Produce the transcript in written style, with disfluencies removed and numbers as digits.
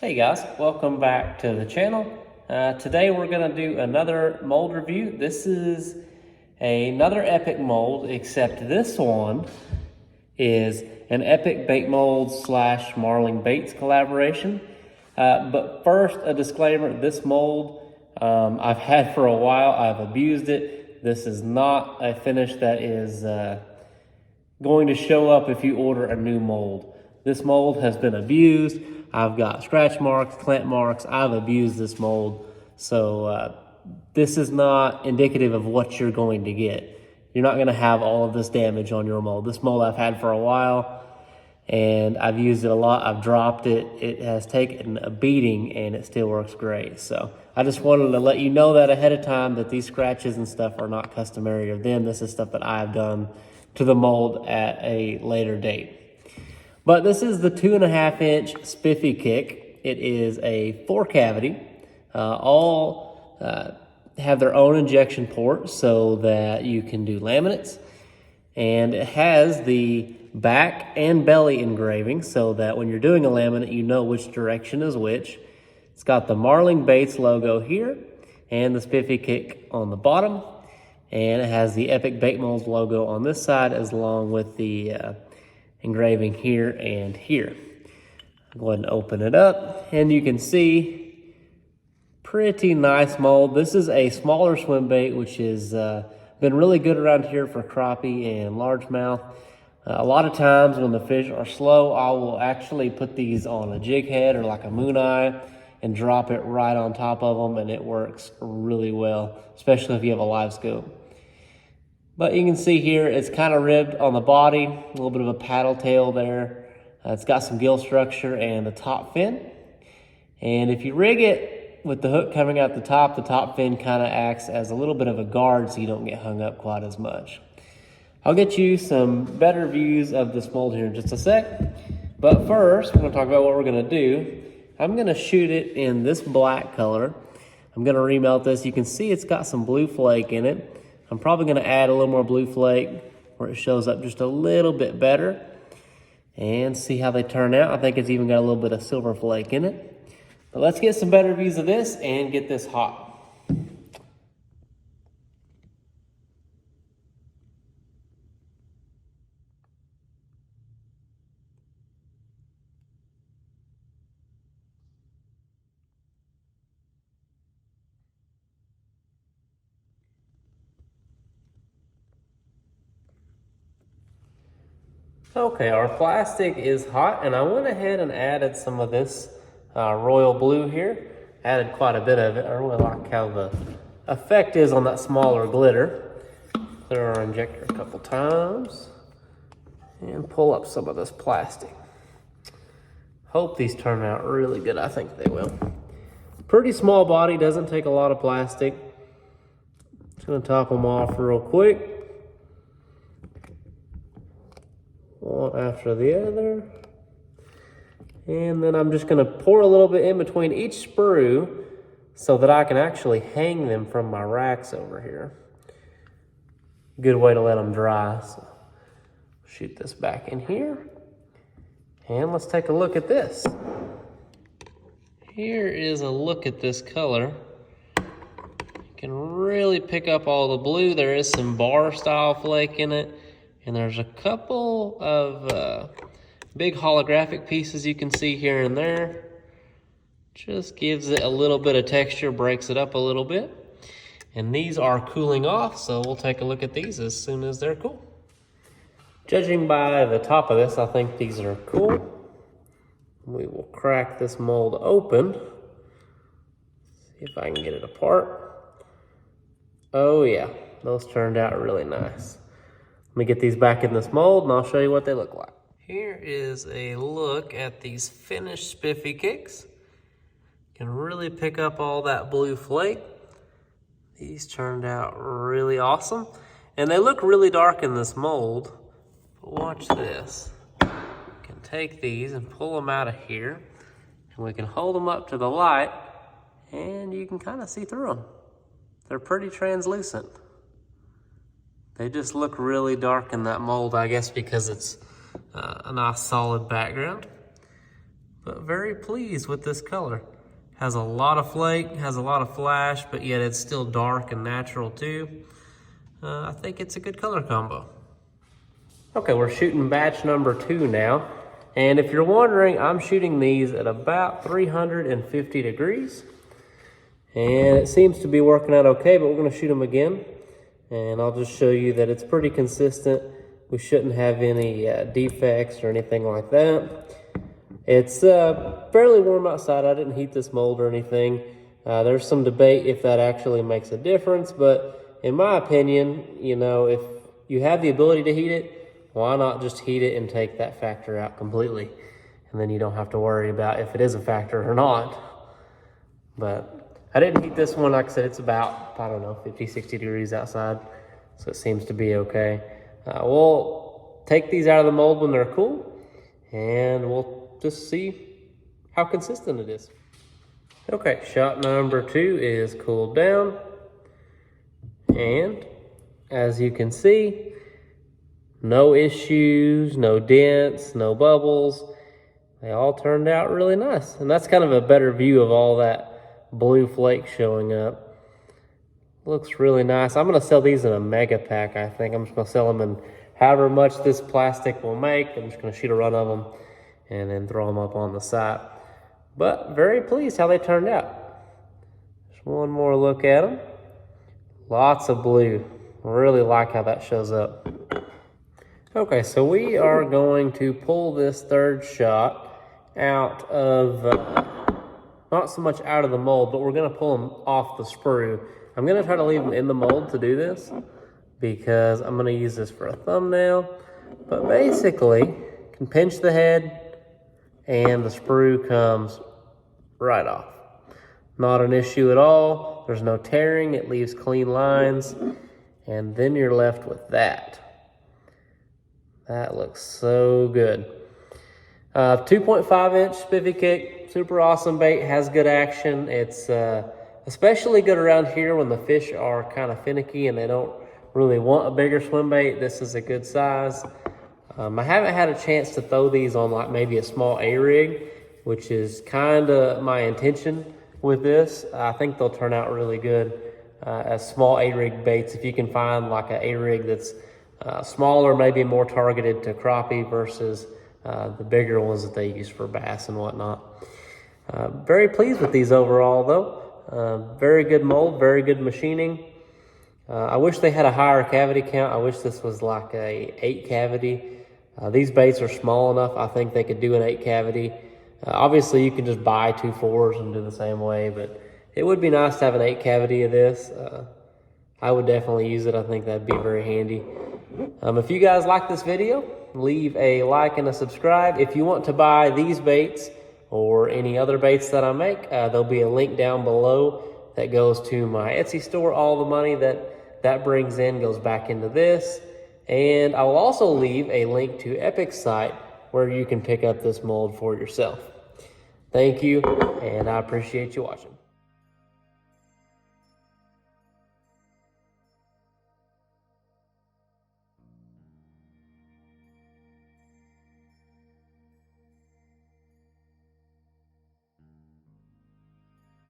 Hey guys, welcome back to the channel. Today we're going to do another mold review. This is another Epic mold, except this one is an Epic bait mold / Marling baits collaboration. But first, a disclaimer, this mold I've had for a while. I've abused it. This is not a finish that is going to show up if you order a new mold. This mold has been abused. I've got scratch marks, clamp marks. I've abused this mold. So this is not indicative of what you're going to get. You're not going to have all of this damage on your mold. This mold I've had for a while, and I've used it a lot. I've dropped it. It has taken a beating, and it still works great. So I just wanted to let you know that ahead of time, that these scratches and stuff are not customary of them. This is stuff that I've done to the mold at a later date. But this is the 2.5-inch Spiffy kick. It is a 4-cavity. All have their own injection port so that you can do laminates. And it has the back and belly engraving so that when you're doing a laminate, you know which direction is which. It's got the Marling Baits logo here and the Spiffy kick on the bottom. And it has the Epic Bait Molds logo on this side, as along with the engraving here and here. I'll go ahead and open it up, and you can see pretty nice mold. This is a smaller swim bait, which has been really good around here for crappie and largemouth. A lot of times when the fish are slow, I will actually put these on a jig head or like a moon eye and drop it right on top of them, and it works really well, especially if you have a live scope. But you can see here, it's kind of ribbed on the body, a little bit of a paddle tail there. It's got some gill structure and a top fin. And if you rig it with the hook coming out the top fin kind of acts as a little bit of a guard so you don't get hung up quite as much. I'll get you some better views of this mold here in just a sec. But first, we're going to talk about what we're going to do. I'm going to shoot it in this black color. I'm going to remelt this. You can see it's got some blue flake in it. I'm probably going to add a little more blue flake where it shows up just a little bit better and see how they turn out. I think it's even got a little bit of silver flake in it. But let's get some better views of this and get this hot. Okay, our plastic is hot, and I went ahead and added some of this royal blue here. Added quite a bit of it. I really like how the effect is on that smaller glitter. Clear our injector a couple times and pull up some of this plastic. Hope these turn out really good. I think they will. Pretty small body, doesn't take a lot of plastic. Just gonna top them off real quick. One after the other. And then I'm just gonna pour a little bit in between each sprue so that I can actually hang them from my racks over here. Good way to let them dry. So shoot this back in here. And let's take a look at this. Here is a look at this color. You can really pick up all the blue. There is some bar style flake in it. And there's a couple of big holographic pieces you can see here and there. Just gives it a little bit of texture, breaks it up a little bit. And these are cooling off, so we'll take a look at these as soon as they're cool. Judging by the top of this, I think these are cool. We will crack this mold open. See if I can get it apart. Oh yeah, those turned out really nice. Let me get these back in this mold and I'll show you what they look like. Here is a look at these finished Spiffy kicks. You can really pick up all that blue flake. These turned out really awesome. And they look really dark in this mold. But watch this. You can take these and pull them out of here. And we can hold them up to the light and you can kind of see through them. They're pretty translucent. They just look really dark in that mold, I guess because it's a nice solid background. but very pleased with this color. Has a lot of flake, has a lot of flash, but yet it's still dark and natural too. I think it's a good color combo. Okay, we're shooting batch number 2 now. And if you're wondering, I'm shooting these at about 350 degrees. And it seems to be working out okay, but we're gonna shoot them again. And I'll just show you that it's pretty consistent. We shouldn't have any defects or anything like that. It's fairly warm outside. I didn't heat this mold or anything. There's some debate if that actually makes a difference, but in my opinion, you know, if you have the ability to heat it, why not just heat it and take that factor out completely? And then you don't have to worry about if it is a factor or not. But I didn't heat this one. Like I said, it's about, I don't know, 50, 60 degrees outside. So it seems to be okay. We'll take these out of the mold when they're cool, and we'll just see how consistent it is. Okay, shot number 2 is cooled down. And as you can see, no issues, no dents, no bubbles. They all turned out really nice. And that's kind of a better view of all that blue flake showing up. Looks really nice. I'm gonna sell these in a mega pack, I think. I'm just gonna sell them in however much this plastic will make. I'm just gonna shoot a run of them and then throw them up on the site. But very pleased how they turned out. Just one more look at them. Lots of blue. Really like how that shows up. Okay, so we are going to pull this third shot out of, not so much out of the mold, but we're gonna pull them off the sprue. I'm gonna try to leave them in the mold to do this because I'm gonna use this for a thumbnail. But basically, you can pinch the head and the sprue comes right off. Not an issue at all. There's no tearing, it leaves clean lines, and then you're left with that. That looks so good. 2.5 inch Spiffy kick, super awesome bait, has good action. It's especially good around here when the fish are kind of finicky and they don't really want a bigger swim bait. This is a good size. I haven't had a chance to throw these on like maybe a small A-rig, which is kind of my intention with this. I think they'll turn out really good as small A-rig baits. If you can find like an A-rig that's smaller, maybe more targeted to crappie versus the bigger ones that they use for bass and whatnot. Very pleased with these overall though. Very good mold, very good machining. I wish they had a higher cavity count. I wish this was like a 8 cavity. These baits are small enough. I think they could do an 8 cavity. Obviously you can just buy 2 4s and do the same way, but it would be nice to have an 8 cavity of this. I would definitely use it. I think that'd be very handy. If you guys like this video, leave a like and a subscribe. If you want to buy these baits or any other baits that I make, there'll be a link down below that goes to my Etsy store. All the money that brings in goes back into this. And I will also leave a link to Epic's site where you can pick up this mold for yourself. Thank you, and I appreciate you watching.